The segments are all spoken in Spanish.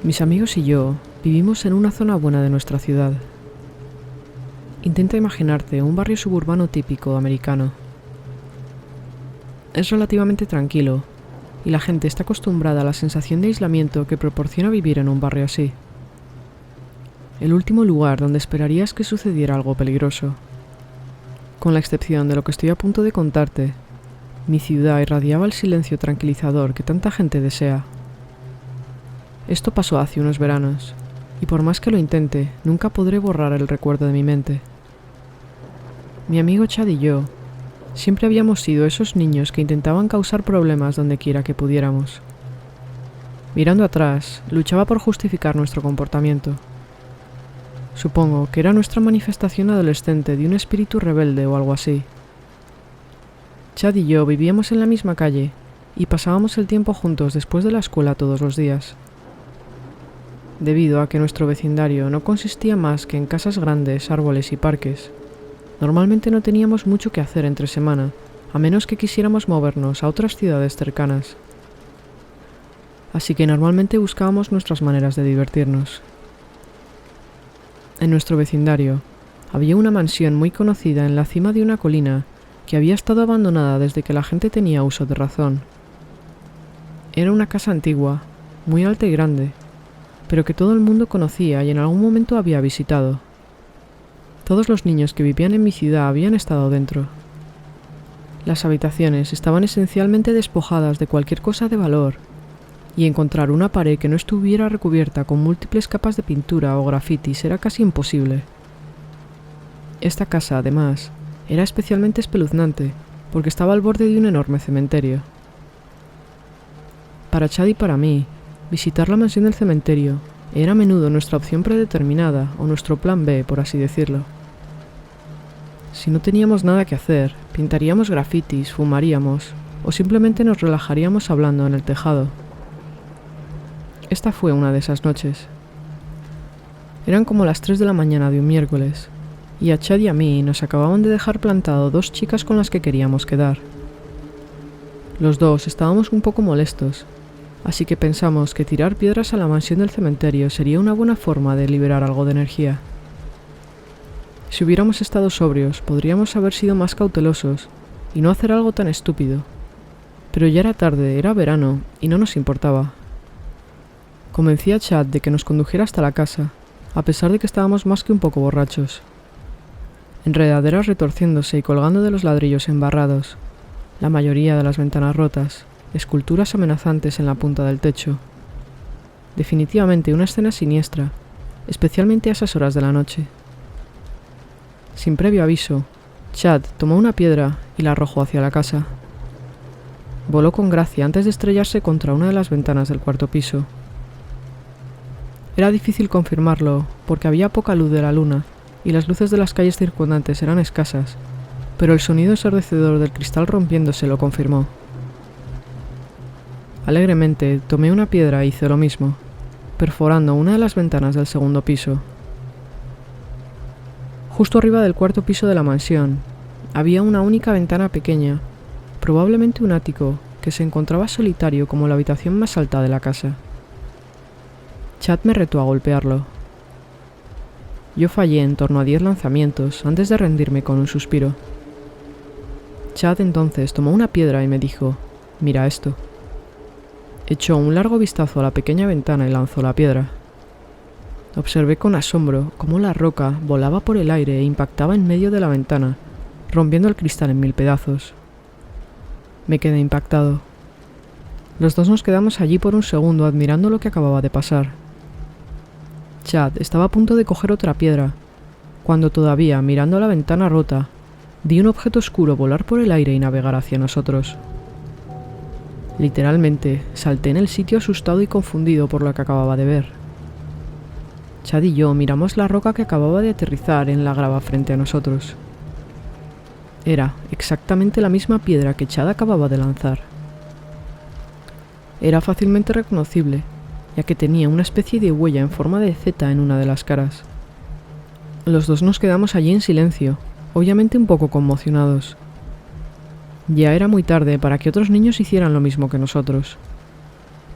Mis amigos y yo vivimos en una zona buena de nuestra ciudad. Intenta imaginarte un barrio suburbano típico americano. Es relativamente tranquilo y la gente está acostumbrada a la sensación de aislamiento que proporciona vivir en un barrio así. El último lugar donde esperarías que sucediera algo peligroso. Con la excepción de lo que estoy a punto de contarte, mi ciudad irradiaba el silencio tranquilizador que tanta gente desea. Esto pasó hace unos veranos, y por más que lo intente, nunca podré borrar el recuerdo de mi mente. Mi amigo Chad y yo siempre habíamos sido esos niños que intentaban causar problemas donde quiera que pudiéramos. Mirando atrás, luchaba por justificar nuestro comportamiento. Supongo que era nuestra manifestación adolescente de un espíritu rebelde o algo así. Chad y yo vivíamos en la misma calle y pasábamos el tiempo juntos después de la escuela todos los días. Debido a que nuestro vecindario no consistía más que en casas grandes, árboles y parques, normalmente no teníamos mucho que hacer entre semana, a menos que quisiéramos movernos a otras ciudades cercanas. Así que normalmente buscábamos nuestras maneras de divertirnos. En nuestro vecindario había una mansión muy conocida en la cima de una colina que había estado abandonada desde que la gente tenía uso de razón. Era una casa antigua, muy alta y grande, pero que todo el mundo conocía y en algún momento había visitado. Todos los niños que vivían en mi ciudad habían estado dentro. Las habitaciones estaban esencialmente despojadas de cualquier cosa de valor, y encontrar una pared que no estuviera recubierta con múltiples capas de pintura o grafitis era casi imposible. Esta casa, además, era especialmente espeluznante, porque estaba al borde de un enorme cementerio. Para Chad y para mí, visitar la mansión del cementerio era a menudo nuestra opción predeterminada o nuestro plan B, por así decirlo. Si no teníamos nada que hacer, pintaríamos grafitis, fumaríamos o simplemente nos relajaríamos hablando en el tejado. Esta fue una de esas noches. Eran como las 3 de la mañana de un miércoles, y a Chad y a mí nos acababan de dejar plantado 2 chicas con las que queríamos quedar. Los dos estábamos un poco molestos, así que pensamos que tirar piedras a la mansión del cementerio sería una buena forma de liberar algo de energía. Si hubiéramos estado sobrios, podríamos haber sido más cautelosos y no hacer algo tan estúpido. Pero ya era tarde, era verano, y no nos importaba. Convencí a Chad de que nos condujera hasta la casa, a pesar de que estábamos más que un poco borrachos. Enredaderas retorciéndose y colgando de los ladrillos embarrados, la mayoría de las ventanas rotas, esculturas amenazantes en la punta del techo. Definitivamente una escena siniestra, especialmente a esas horas de la noche. Sin previo aviso, Chad tomó una piedra y la arrojó hacia la casa. Voló con gracia antes de estrellarse contra una de las ventanas del cuarto piso. Era difícil confirmarlo, porque había poca luz de la luna y las luces de las calles circundantes eran escasas, pero el sonido ensordecedor del cristal rompiéndose lo confirmó. Alegremente tomé una piedra e hice lo mismo, perforando una de las ventanas del segundo piso. Justo arriba del cuarto piso de la mansión, había una única ventana pequeña, probablemente un ático, que se encontraba solitario como la habitación más alta de la casa. Chad me retó a golpearlo. Yo fallé en torno a 10 lanzamientos antes de rendirme con un suspiro. Chad entonces tomó una piedra y me dijo: «Mira esto». Echó un largo vistazo a la pequeña ventana y lanzó la piedra. Observé con asombro cómo la roca volaba por el aire e impactaba en medio de la ventana, rompiendo el cristal en 1000 pedazos. Me quedé impactado. Los dos nos quedamos allí por un segundo admirando lo que acababa de pasar. Chad estaba a punto de coger otra piedra, cuando todavía, mirando a la ventana rota, vi un objeto oscuro volar por el aire y navegar hacia nosotros. Literalmente, salté en el sitio asustado y confundido por lo que acababa de ver. Chad y yo miramos la roca que acababa de aterrizar en la grava frente a nosotros. Era exactamente la misma piedra que Chad acababa de lanzar. Era fácilmente reconocible, ya que tenía una especie de huella en forma de Z en una de las caras. Los dos nos quedamos allí en silencio, obviamente un poco conmocionados. Ya era muy tarde para que otros niños hicieran lo mismo que nosotros.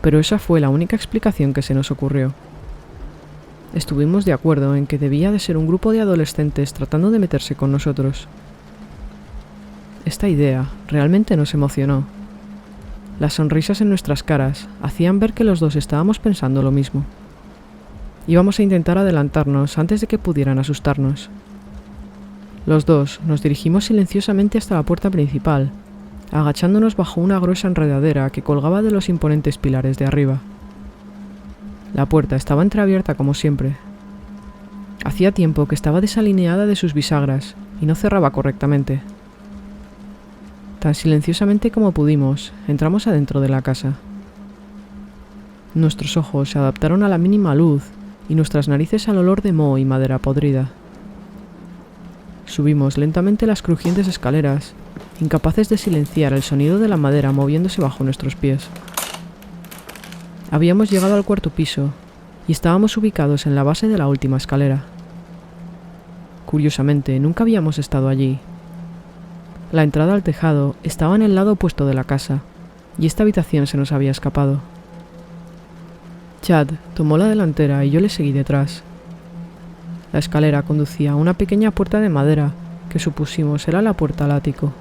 pero esa fue la única explicación que se nos ocurrió. Estuvimos de acuerdo en que debía de ser un grupo de adolescentes tratando de meterse con nosotros. Esta idea realmente nos emocionó. Las sonrisas en nuestras caras hacían ver que los dos estábamos pensando lo mismo. Íbamos a intentar adelantarnos antes de que pudieran asustarnos. Los dos nos dirigimos silenciosamente hasta la puerta principal, agachándonos bajo una gruesa enredadera que colgaba de los imponentes pilares de arriba. La puerta estaba entreabierta como siempre. Hacía tiempo que estaba desalineada de sus bisagras y no cerraba correctamente. Tan silenciosamente como pudimos, entramos adentro de la casa. Nuestros ojos se adaptaron a la mínima luz y nuestras narices al olor de moho y madera podrida. Subimos lentamente las crujientes escaleras, incapaces de silenciar el sonido de la madera moviéndose bajo nuestros pies. Habíamos llegado al cuarto piso y estábamos ubicados en la base de la última escalera. Curiosamente, nunca habíamos estado allí. La entrada al tejado estaba en el lado opuesto de la casa, y esta habitación se nos había escapado. Chad tomó la delantera y yo le seguí detrás. La escalera conducía a una pequeña puerta de madera que supusimos era la puerta al ático.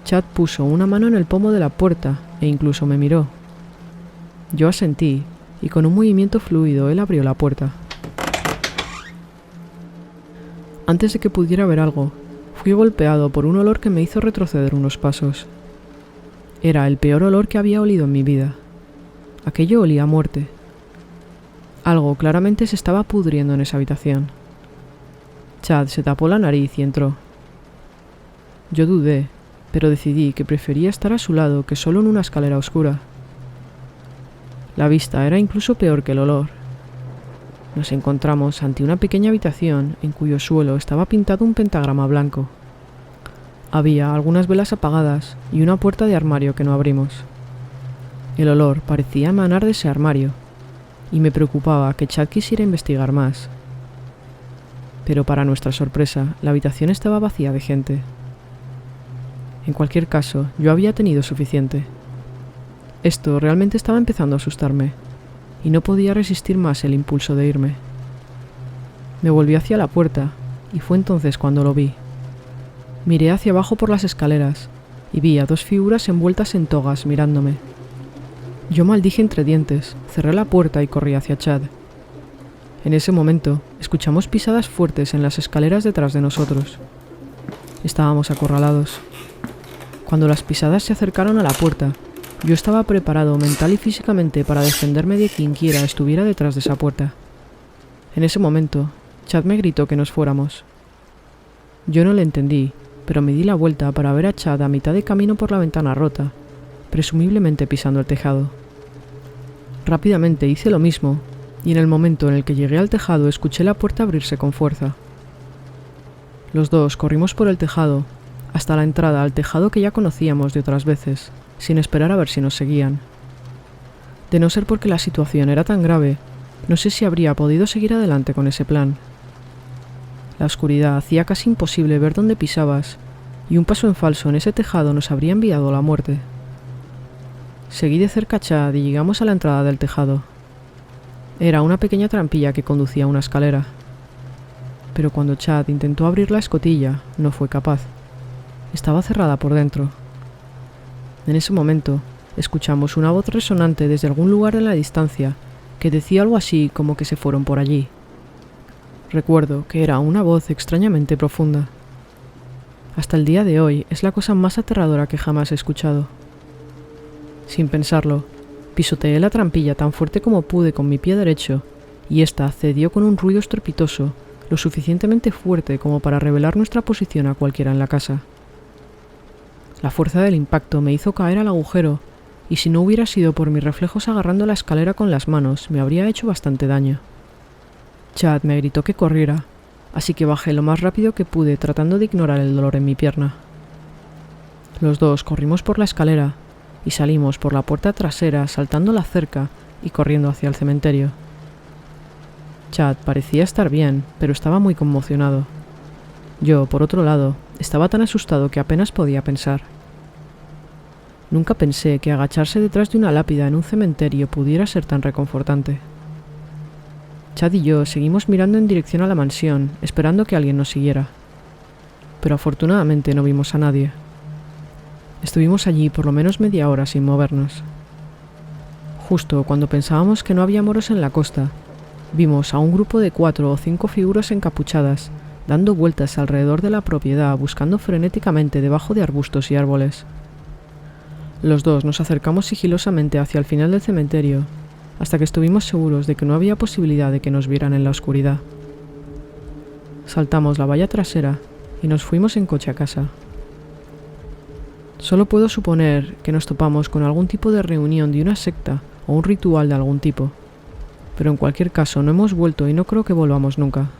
Chad puso una mano en el pomo de la puerta e incluso me miró. Yo asentí y con un movimiento fluido él abrió la puerta. Antes de que pudiera ver algo, fui golpeado por un olor que me hizo retroceder unos pasos. Era el peor olor que había olido en mi vida. Aquello olía a muerte. Algo claramente se estaba pudriendo en esa habitación. Chad se tapó la nariz y entró. Yo dudé, pero decidí que prefería estar a su lado que solo en una escalera oscura. La vista era incluso peor que el olor. Nos encontramos ante una pequeña habitación en cuyo suelo estaba pintado un pentagrama blanco. Había algunas velas apagadas y una puerta de armario que no abrimos. El olor parecía emanar de ese armario, y me preocupaba que Chad quisiera investigar más. Pero para nuestra sorpresa, la habitación estaba vacía de gente. En cualquier caso, yo había tenido suficiente. Esto realmente estaba empezando a asustarme, y no podía resistir más el impulso de irme. Me volví hacia la puerta, y fue entonces cuando lo vi. Miré hacia abajo por las escaleras, y vi a dos figuras envueltas en togas mirándome. Yo maldije entre dientes, cerré la puerta y corrí hacia Chad. En ese momento, escuchamos pisadas fuertes en las escaleras detrás de nosotros. Estábamos acorralados. Cuando las pisadas se acercaron a la puerta, yo estaba preparado mental y físicamente para defenderme de quien quiera estuviera detrás de esa puerta. En ese momento, Chad me gritó que nos fuéramos. Yo no le entendí, pero me di la vuelta para ver a Chad a mitad de camino por la ventana rota, presumiblemente pisando el tejado. Rápidamente hice lo mismo, y en el momento en el que llegué al tejado escuché la puerta abrirse con fuerza. Los dos corrimos por el tejado, hasta la entrada al tejado que ya conocíamos de otras veces, sin esperar a ver si nos seguían. De no ser porque la situación era tan grave, no sé si habría podido seguir adelante con ese plan. La oscuridad hacía casi imposible ver dónde pisabas, y un paso en falso en ese tejado nos habría enviado a la muerte. Seguí de cerca a Chad y llegamos a la entrada del tejado. Era una pequeña trampilla que conducía a una escalera. Pero cuando Chad intentó abrir la escotilla, no fue capaz. Estaba cerrada por dentro. En ese momento, escuchamos una voz resonante desde algún lugar en la distancia que decía algo así como que se fueron por allí. Recuerdo que era una voz extrañamente profunda. Hasta el día de hoy es la cosa más aterradora que jamás he escuchado. Sin pensarlo, pisoteé la trampilla tan fuerte como pude con mi pie derecho, y ésta cedió con un ruido estrepitoso, lo suficientemente fuerte como para revelar nuestra posición a cualquiera en la casa. La fuerza del impacto me hizo caer al agujero, y si no hubiera sido por mis reflejos agarrando la escalera con las manos, me habría hecho bastante daño. Chad me gritó que corriera, así que bajé lo más rápido que pude tratando de ignorar el dolor en mi pierna. Los dos corrimos por la escalera y salimos por la puerta trasera saltando la cerca y corriendo hacia el cementerio. Chad parecía estar bien, pero estaba muy conmocionado. Yo, por otro lado, estaba tan asustado que apenas podía pensar. Nunca pensé que agacharse detrás de una lápida en un cementerio pudiera ser tan reconfortante. Chad y yo seguimos mirando en dirección a la mansión, esperando que alguien nos siguiera. Pero afortunadamente no vimos a nadie. Estuvimos allí por lo menos media hora sin movernos. Justo cuando pensábamos que no había moros en la costa, vimos a un grupo de 4 o 5 figuras encapuchadas, dando vueltas alrededor de la propiedad, buscando frenéticamente debajo de arbustos y árboles. Los dos nos acercamos sigilosamente hacia el final del cementerio, hasta que estuvimos seguros de que no había posibilidad de que nos vieran en la oscuridad. Saltamos la valla trasera y nos fuimos en coche a casa. Solo puedo suponer que nos topamos con algún tipo de reunión de una secta o un ritual de algún tipo, pero en cualquier caso no hemos vuelto y no creo que volvamos nunca.